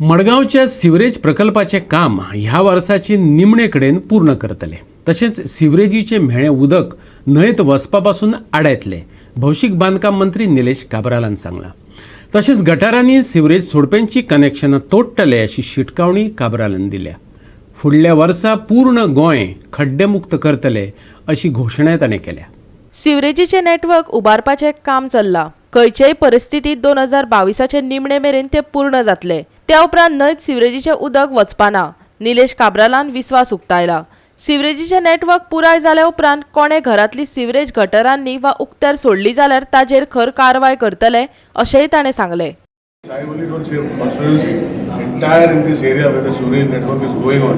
मडगावच्या sewerage प्रकल्पाचे काम ह्या वर्साची निमणेकडेन पूर्ण करतले। तसेच सिवरेजीचे म्हेळे उदक न्हंयत वचपापासून आडायतले, भौशीक बांदकाम मंत्री निलेश काब्रालान सांगला। तसेच गटारांनी सिवरेज सोडप्यांची कनेक्शनां तोडटले अशी शिटकावणी काब्रालान दिल्या। फुडल्या वर्सा पूर्ण गोंय खड्डेमुक्त करतले अशी घोशणाय ताणें केल्या। सिवरेजीचे नेटवर्क उबारपाचे काम चल्ला। खंयचेय परिस्थितीत 2022चे निमणे मेरेन ते पूर्ण जातले। त्या उपरांत न्हंयत सिवरेजीचे उदक वचपाना, निलेश काब्रालान विस्वास उक्तायला। सिवरेजीचे नेटवर्क पुराय जाल्या उपरांत कोणे घरातली सिवरेज गटरांनी वा उक्त्यार सोडली जाल्यार ताजेर खर कारवाय करतले अशेंय ताणें सांगले। I only don't say constituency, entire in this area where the sewage network is going on.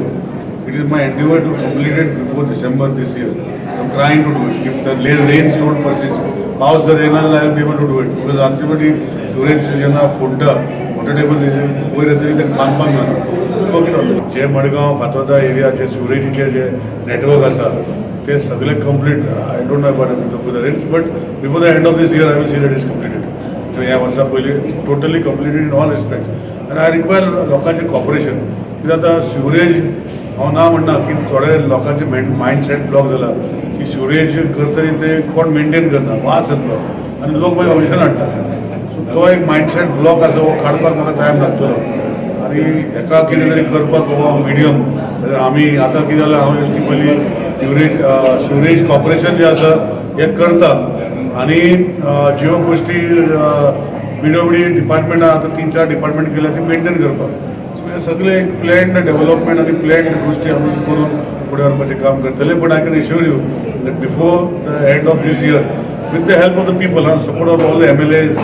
It is my endeavor to complete it before December this year. I'm trying to do it. If the rains don't persist, पावस जर येणार I will be able to do it. Because ultimately sewage जेन्ना फोडटा, water table वयर येतरी ते बांदपाक मेळना. जे Madgaon Fatorda area जे सिवरेजीचे जे नेटवर्क आसा ते सगळे complete. I don't know about the rains, but before the end of this year I will see that it's completed. So ह्या वर्सा पयली totally completed in all respects आनी आय रिक्वायर लोकांचें कॉपरेशन. कित्याक आतां सिवरेज हांव ना म्हणना की थोडे लोकांचे मायंडसेट ब्लॉक जाला की सिवरेज करतरी ते कोण मेंटेन करना, वास येतलो आनी लोक मागीर ऑब्जेक्शन हाडटा. सो तो एक मायंडसेट ब्लॉक आसा हो काडपाक म्हाका टायम लागतलो आनी हेका कितें तरी करपाक हो मिडियम आमी आतां कितें जालें हांव ती पयली सिवरेज कॉर्पोरेशन जें आसा हें करता आणि ज्यो गोष्टी PWD डिपार्टमेंट आता 3-4 डिपार्टमेंट केल्या ती मेंटेन करपाक. सो हे सगळे एक प्लॅन्ड डेव्हलपमेंट आणि प्लॅन्ड गोष्टी आमी करून फुडें व्हरपाचें काम करतले. But I can assure you that before the end of this year with the help of the people आनी support of all the MLAs,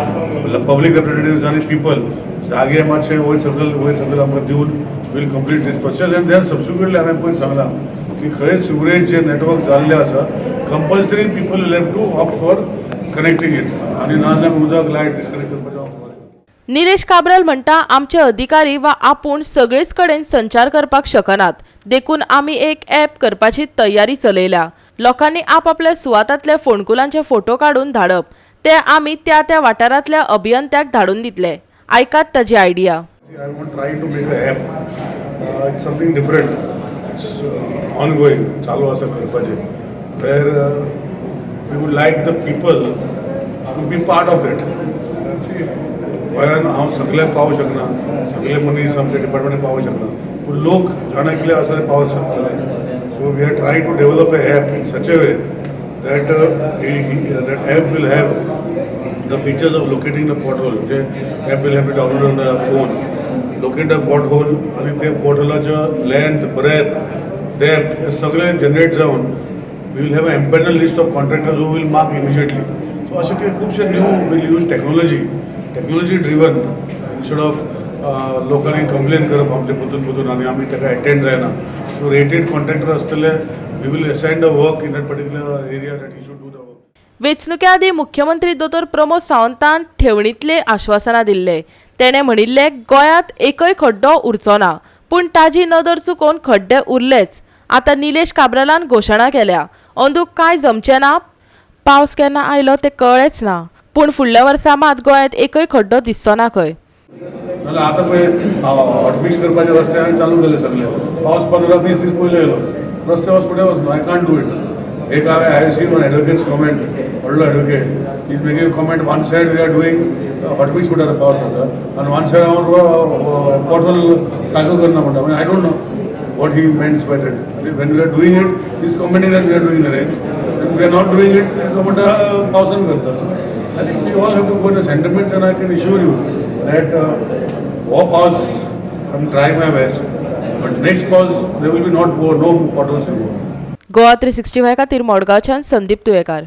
public representatives आनी पीपल जागे मातशे वयर सकयल आमकां दिवन वील कंप्लीट दीस प्रोसेस. आनी देन सबसिक्वेंटली हांवें पयलीं सांगलां की खंय सिवरेज जे नेटवर्क जाल्लें आसा compulsory people will have to opt for connecting it आनी नाजाल्यार उदक लायट डिस्कनेक्ट करपाचें. निलेश काब्राल म्हणटा, आमचे अधिकारी वा आपूण सगळेच कडेन संचार करपाक शकनात, देखून आमी एक ॲप करपाची तयारी चलयल्या. लोकांनी आपापल्या सुवातांतले फोंडकुलांचे फोटो काडून धाडप, ते आमी त्या त्या वाठारांतल्या अभियंत्याक धाडून दितले. आयकात ताजी idea. I am trying to make an app. It's something different. It's ongoing. चालू आसा करपाचें. Where we would like the people to be part of it. गोंयांत हांव सगळे पावूं शकना, सगळे मनीस आमच्या डिपार्टमेंटान पावूं शकना, पूण लोक जाणा कितें आसा ते पावूंक शकतले. So we are trying to develop a app in such a way that that app will have the features of locating the pothole. The app will have to download on the phone, locate the pothole आणि ते पोथहोलाचं length, breath, depth हे सगळे generate जावन we will have an empaneled list of contractors who will mark immediately. So अशें की खुबशे new will use technology driven instead of लोकांनी complain करप आमचे परतून आनी आमी ताका अटेंड जायना. सो रेटेड कॉन्ट्रॅक्टर आसतले, we will assign the work in that particular area that he should do the work. वेंचणुके आदी मुख्यमंत्री दोतोर प्रमोद सावंतान ठेवणीतले आश्वासनां दिल्ले. तेणें म्हणिल्ले, गोंयांत एकय खड्डो उरचो ना, पूण ताजी नदर चुकोवन खड्डे उरलेच. आतां निलेश काब्रालान घोशणा केल्या, अंदूक कांय जमचें ना, पावस केन्ना आयलो तें कळ्ळेंच ना, पूण फुडल्या वर्सा मात गोंयांत एकय खड्डो दिसचो ना खंय. नाल्यार आतां पळय हॉटमिक्स करपाचे रस्ते हांवें चालू केले सगळे. पावस 15-20 दीस पयलीं येयलो, रस्ते फुडें वचना. I can't do it. एक हांवें सीन वन एडवोकेट्स कॉमेंट, व्हडलो advocate is making comment, one side we are doing hot mix म्हणटा पावस आसा आनी वन सायड हांव पोर्टल सारको करना म्हणटा. I don't know what he meant by that. When we are doing it, he is commenting that we are doing the rains. When we are not doing it, he pausan karta. I think we all have to put a sentiment, and I can assure you that pause, I am trying my best, but next pause there will be no potholes. Goa 365 खातीर मडगांवच्यान संदीप तुयेकार.